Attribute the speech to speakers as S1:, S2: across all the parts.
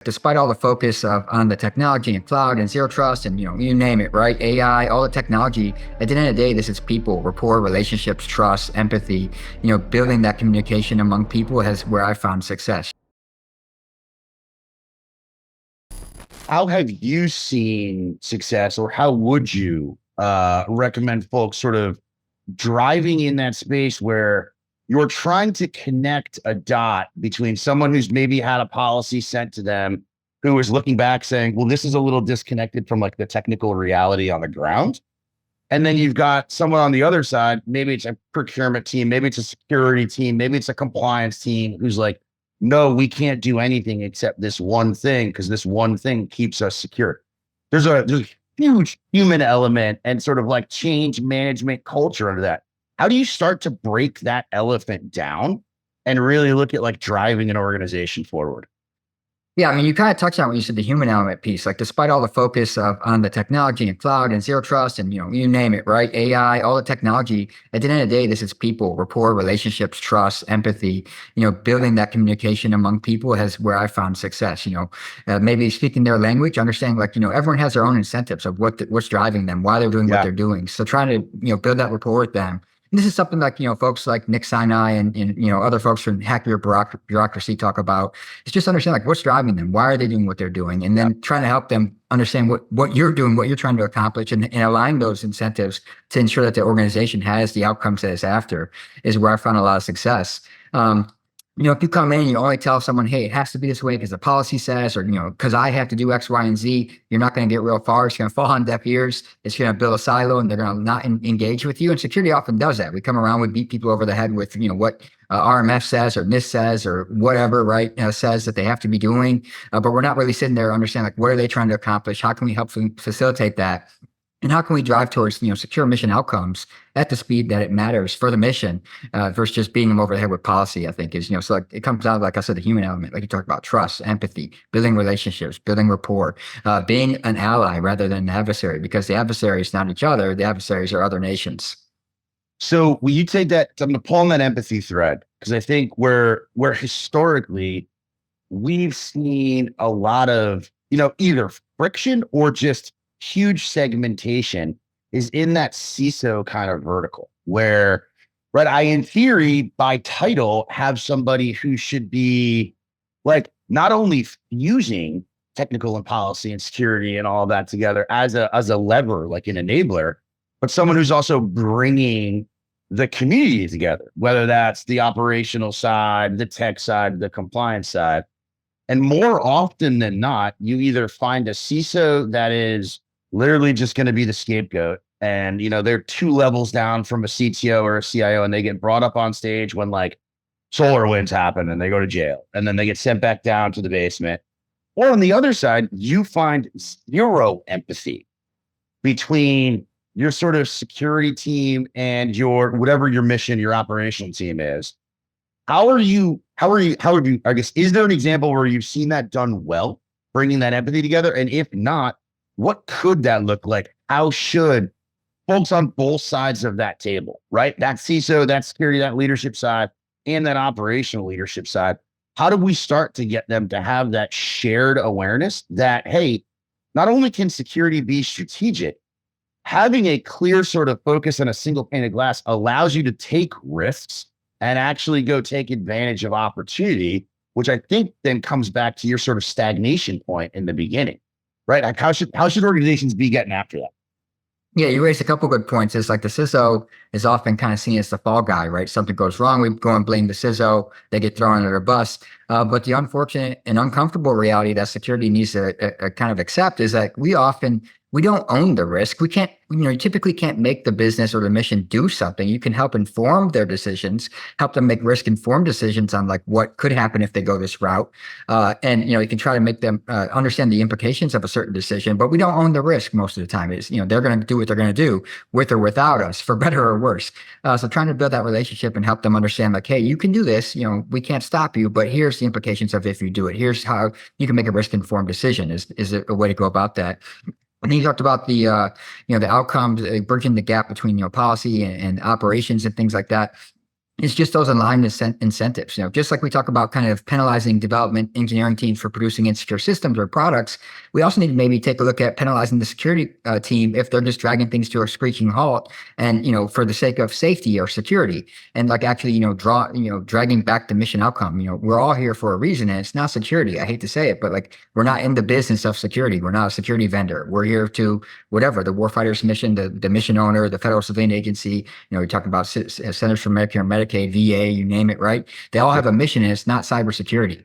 S1: Despite all the focus on the technology and cloud and zero trust and you name it, right? AI, all the technology. At the end of the day, this is people, rapport, relationships, trust, empathy. Building that communication among people is where I found success.
S2: How have you seen success, or how would you recommend folks sort of driving in that space where you're trying to connect a dot between someone who's maybe had a policy sent to them, who is looking back saying, well, this is a little disconnected from like the technical reality on the ground. And then you've got someone on the other side, maybe it's a procurement team, maybe it's a security team, maybe it's a compliance team who's like, no, we can't do anything except this one thing because this one thing keeps us secure. There's a huge human element and sort of like change management culture under that. How do you start to break that elephant down and really look at like driving an organization forward?
S1: Yeah, I mean, you kind of touched on when you said the human element piece. Like, despite all the focus on the technology and cloud and zero trust and you name it, right? AI, all the technology. At the end of the day, this is people, rapport, relationships, trust, empathy. Building that communication among people is where I found success. Maybe speaking their language, understanding like everyone has their own incentives of what's driving them, why they're doing what they're doing. So trying to build that rapport with them. And this is something like, folks like Nick Sinai and other folks from Hack Your Bureaucracy talk about. It's just understand like what's driving them, why are they doing what they're doing, and then trying to help them understand what you're doing, what you're trying to accomplish, and align those incentives to ensure that the organization has the outcomes that it's after is where I found a lot of success. If you come in and you only tell someone, hey, it has to be this way because the policy says, or, because I have to do X, Y, and Z, you're not going to get real far. It's going to fall on deaf ears. It's going to build a silo and they're going to not engage with you. And security often does that. We come around, we beat people over the head with, what RMF says or NIST says or whatever, right, says that they have to be doing. But we're not really sitting there understanding, like, what are they trying to accomplish? How can we help facilitate that? And how can we drive towards, secure mission outcomes at the speed that it matters for the mission versus just beating them over the head with policy, I think is, so like it comes out, like I said, the human element, like you talked about trust, empathy, building relationships, building rapport, being an ally rather than an adversary, because the adversary is not each other. The adversaries are other nations.
S2: So will you take that, I'm going to pull on that empathy thread, because I think where historically we've seen a lot of, either friction or just huge segmentation is in that CISO kind of vertical where, right, I, in theory, by title, have somebody who should be like not only fusing technical and policy and security and all of that together as a lever, like an enabler, but someone who's also bringing the community together, whether that's the operational side, the tech side, the compliance side. And more often than not, you either find a CISO that is literally just going to be the scapegoat. And, they're 2 levels down from a CTO or a CIO, and they get brought up on stage when like SolarWinds happen and they go to jail, and then they get sent back down to the basement. Or on the other side, you find zero empathy between your sort of security team and your, whatever your mission, your operational team is. How have you, I guess, is there an example where you've seen that done well, bringing that empathy together? And if not, what could that look like? How should folks on both sides of that table, right? That CISO, that security, that leadership side, and that operational leadership side, how do we start to get them to have that shared awareness that, hey, not only can security be strategic, having a clear sort of focus on a single pane of glass allows you to take risks and actually go take advantage of opportunity, which I think then comes back to your sort of stagnation point in the beginning. Right? Like how should organizations be getting after that?
S1: Yeah, you raised a couple good points. It's like the CISO is often kind of seen as the fall guy, right? Something goes wrong, we go and blame the CISO, they get thrown under the bus. But the unfortunate and uncomfortable reality that security needs to kind of accept is that we don't own the risk. We can't, you typically can't make the business or the mission do something. You can help inform their decisions, help them make risk-informed decisions on like what could happen if they go this route. And, you can try to make them understand the implications of a certain decision, but we don't own the risk most of the time. It's, they're going to do what they're going to do with or without us, for better or worse. So trying to build that relationship and help them understand like, hey, you can do this, we can't stop you, but here's the implications of if you do it. Here's how you can make a risk-informed decision is a way to go about that. And you talked about the the outcomes, bridging the gap between policy and operations and things like that. It's just those aligned incentives, just like we talk about kind of penalizing development engineering teams for producing insecure systems or products. We also need to maybe take a look at penalizing the security team if they're just dragging things to a screeching halt and, for the sake of safety or security, and like actually, dragging back the mission outcome. We're all here for a reason, and it's not security. I hate to say it, but like, we're not in the business of security. We're not a security vendor. We're here to whatever the warfighter's mission, the mission owner, the federal civilian agency. You're talking about Centers for Medicare and Medicaid, VA, you name it, right? They all have a mission, and it's not cybersecurity.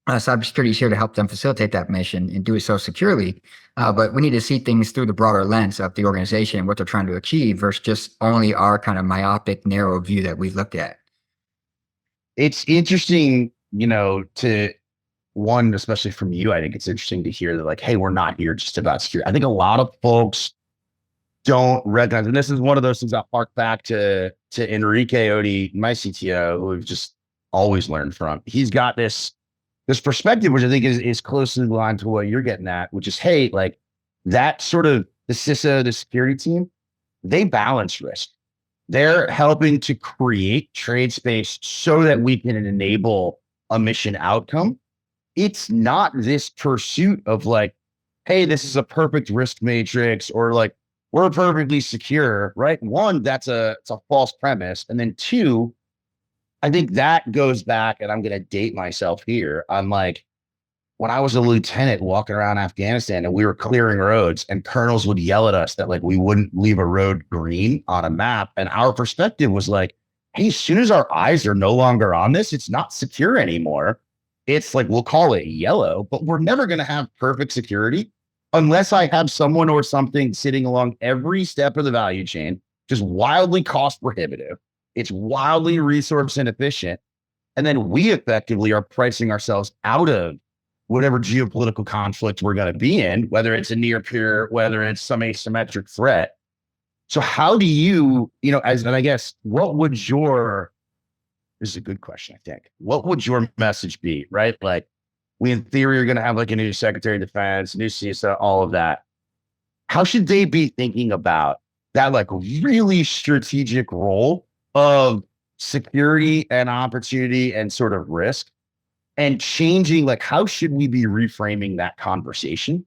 S1: Cybersecurity is here to help them facilitate that mission and do it so securely. But we need to see things through the broader lens of the organization and what they're trying to achieve versus just only our kind of myopic, narrow view that we've looked at.
S2: It's interesting, to one, especially from you, I think it's interesting to hear that like, hey, we're not here just about security. I think a lot of folks don't recognize, and this is one of those things I'll hark back to Enrique Odi, my CTO, who we've just always learned from. He's got this perspective, which I think is closely aligned to what you're getting at, which is, hey, like that sort of the CISO, the security team, they balance risk. They're helping to create trade space so that we can enable a mission outcome. It's not this pursuit of like, hey, this is a perfect risk matrix, or like, we're perfectly secure, right? One, it's a false premise. And then two, I think that goes back, and I'm going to date myself here. I'm like, when I was a lieutenant walking around Afghanistan and we were clearing roads, and colonels would yell at us that like we wouldn't leave a road green on a map. And our perspective was like, hey, as soon as our eyes are no longer on this, it's not secure anymore. It's like, we'll call it yellow, but we're never going to have perfect security unless I have someone or something sitting along every step of the value chain, just wildly cost prohibitive. It's wildly resource inefficient. And then we effectively are pricing ourselves out of whatever geopolitical conflict we're going to be in, whether it's a near peer, whether it's some asymmetric threat. So how do you, and I guess, this is a good question, I think. What would your message be, right? Like, we in theory are going to have like a new Secretary of Defense, new CISA, all of that. How should they be thinking about that like really strategic role of security and opportunity and sort of risk, and changing, like, how should we be reframing that conversation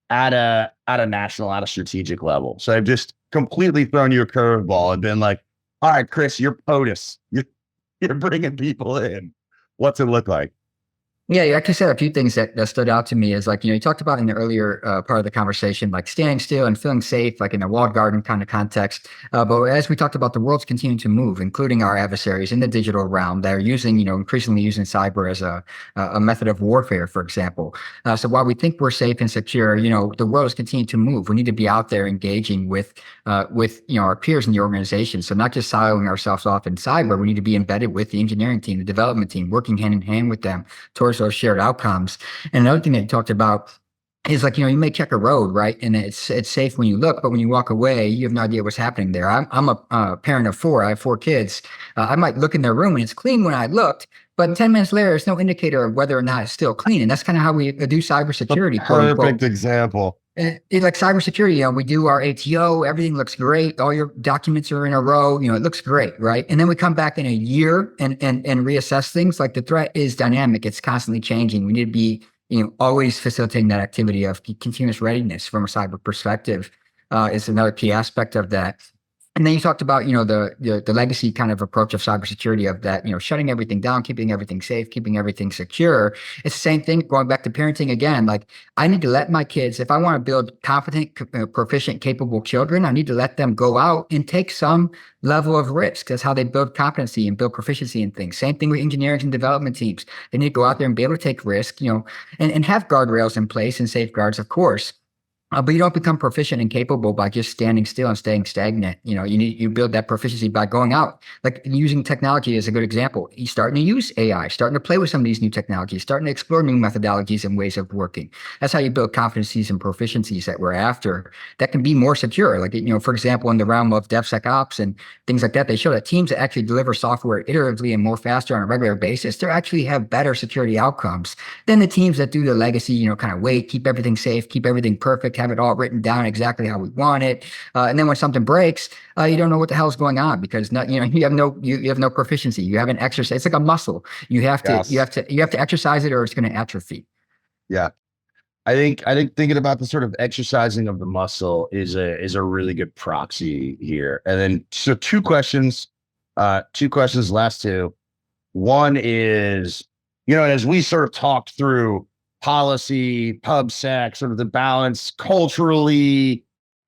S2: at a national, at a strategic level? So I've just completely thrown you a curveball and been like, all right, Chris, you're POTUS. You're bringing people in. What's it look like?
S1: Yeah, you actually said a few things that stood out to me is like, you talked about in the earlier part of the conversation, like standing still and feeling safe, like in a walled garden kind of context. But as we talked about, the world's continuing to move, including our adversaries in the digital realm that are using, increasingly using cyber as a method of warfare, for example. So while we think we're safe and secure, the world is continuing to move. We need to be out there engaging with our peers in the organization. So not just siloing ourselves off in cyber, we need to be embedded with the engineering team, the development team, working hand in hand with them towards those shared outcomes. And another thing that you talked about is like, you may check a road, right? And it's safe when you look, but when you walk away, you have no idea what's happening there. I'm a parent of four. I have four kids. I might look in their room and it's clean when I looked, but 10 minutes later, it's no indicator of whether or not it's still clean. And that's kind of how we do cybersecurity.
S2: Perfect example.
S1: Like cybersecurity, we do our ATO, everything looks great. All your documents are in a row, it looks great, right? And then we come back in a year and reassess things. Like, the threat is dynamic. It's constantly changing. We need to be, always facilitating that activity of continuous readiness from a cyber perspective is another key aspect of that. And then you talked about, the legacy kind of approach of cybersecurity of that, shutting everything down, keeping everything safe, keeping everything secure. It's the same thing going back to parenting again. Like, I need to let my kids, if I want to build competent, proficient, capable children, I need to let them go out and take some level of risk. That's how they build competency and build proficiency in things. Same thing with engineering and development teams. They need to go out there and be able to take risk, and have guardrails in place and safeguards, of course. But you don't become proficient and capable by just standing still and staying stagnant. You build that proficiency by going out, like using technology is a good example. You're starting to use AI, starting to play with some of these new technologies, starting to explore new methodologies and ways of working. That's how you build competencies and proficiencies that we're after that can be more secure. Like, for example, in the realm of DevSecOps and things like that, they show that teams that actually deliver software iteratively and more faster on a regular basis, they actually have better security outcomes than the teams that do the legacy, kind of wait, keep everything safe, keep everything perfect, have it all written down exactly how we want it. And then when something breaks, you don't know what the hell's going on because not, you have no proficiency. You haven't exercised. It's like a muscle. You have
S2: Yes.
S1: to exercise it or it's going to atrophy.
S2: Yeah. I think thinking about the sort of exercising of the muscle is a really good proxy here. And then so two questions, last two. One is, as we sort of talked through policy, pub sec, sort of the balance culturally,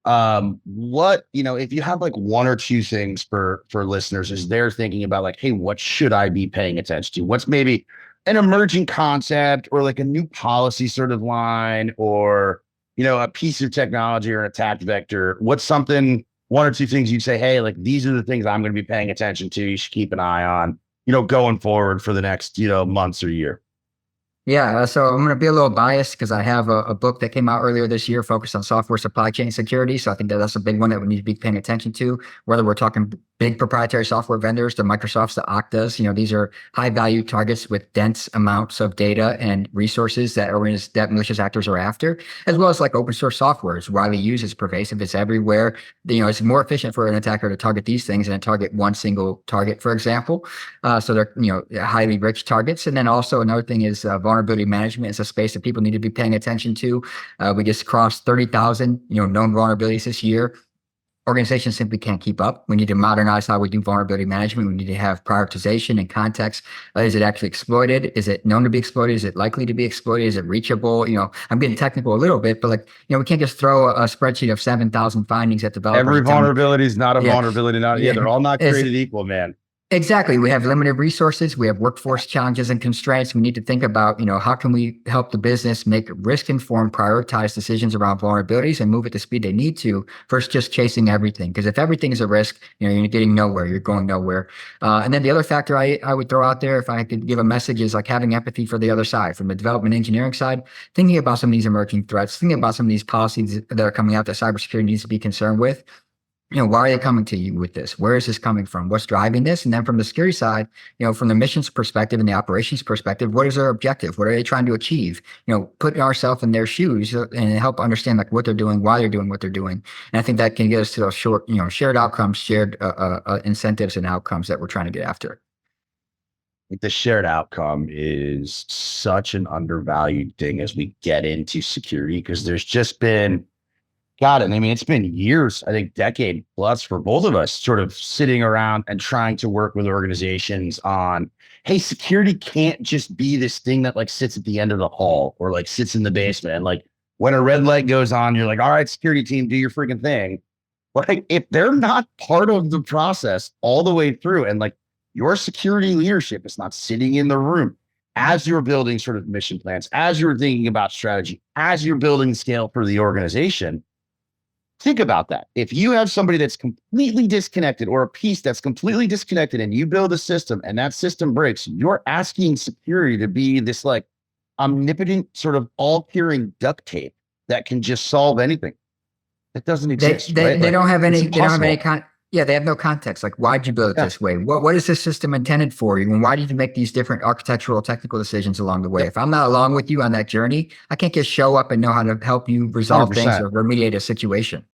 S2: if you have like one or two things for listeners as they're thinking about like, hey, what should I be paying attention to? What's maybe an emerging concept or like a new policy sort of line or, a piece of technology or an attack vector? What's something, one or two things you'd say, hey, like these are the things I'm going to be paying attention to. You should keep an eye on, going forward for the next, months or year.
S1: Yeah, so I'm going to be a little biased because I have a book that came out earlier this year focused on software supply chain security. So I think that's a big one that we need to be paying attention to, whether we're talking big proprietary software vendors, the Microsofts, the Oktas. These are high value targets with dense amounts of data and resources that malicious actors are after, as well as like open source software is widely used, it's pervasive, it's everywhere. It's more efficient for an attacker to target these things than to target one single target, for example. So they're highly rich targets. And then also another thing is vulnerability management is a space that people need to be paying attention to. We just crossed 30,000 known vulnerabilities this year. Organizations simply can't keep up. We need to modernize how we do vulnerability management. We need to have prioritization and context. Is it actually exploited? Is it known to be exploited? Is it likely to be exploited? Is it reachable? I'm getting technical a little bit, but we can't just throw a spreadsheet of 7,000 findings at developers.
S2: Every vulnerability is not a vulnerability. They're all not created equal, man.
S1: Exactly. We have limited resources. We have workforce challenges and constraints. We need to think about, how can we help the business make risk-informed, prioritized decisions around vulnerabilities and move at the speed they need to versus just chasing everything. Because if everything is a risk, you're getting nowhere. You're going nowhere. And then the other factor I would throw out there, if I could give a message, is like having empathy for the other side, from the development engineering side, thinking about some of these emerging threats, thinking about some of these policies that are coming out that cybersecurity needs to be concerned with. Why are they coming to you with this? Where is this coming from? What's driving this? And then from the security side, from the missions perspective and the operations perspective, what is their objective? What are they trying to achieve? Putting ourselves in their shoes and help understand like what they're doing, why they're doing what they're doing. And I think that can get us to those shared outcomes, shared incentives and outcomes that we're trying to get after.
S2: The shared outcome is such an undervalued thing as we get into security, because there's just been, it's been years, I think decade plus for both of us, sort of sitting around and trying to work with organizations on, hey, security can't just be this thing that like sits at the end of the hall or like sits in the basement. And like when a red light goes on, you're like, all right, security team, do your freaking thing. Like if they're not part of the process all the way through, and like your security leadership is not sitting in the room as you're building sort of mission plans, as you're thinking about strategy, as you're building scale for the organization. Think about that. If you have somebody that's completely disconnected or a piece that's completely disconnected and you build a system and that system breaks, you're asking security to be this like omnipotent sort of all-hearing duct tape that can just solve anything. That doesn't exist.
S1: They
S2: like,
S1: don't have any, they have no context. Like, why'd you build it this way? What is this system intended for you? And why did you make these different architectural, technical decisions along the way? If I'm not along with you on that journey, I can't just show up and know how to help you resolve
S2: 100%.
S1: things or remediate a situation.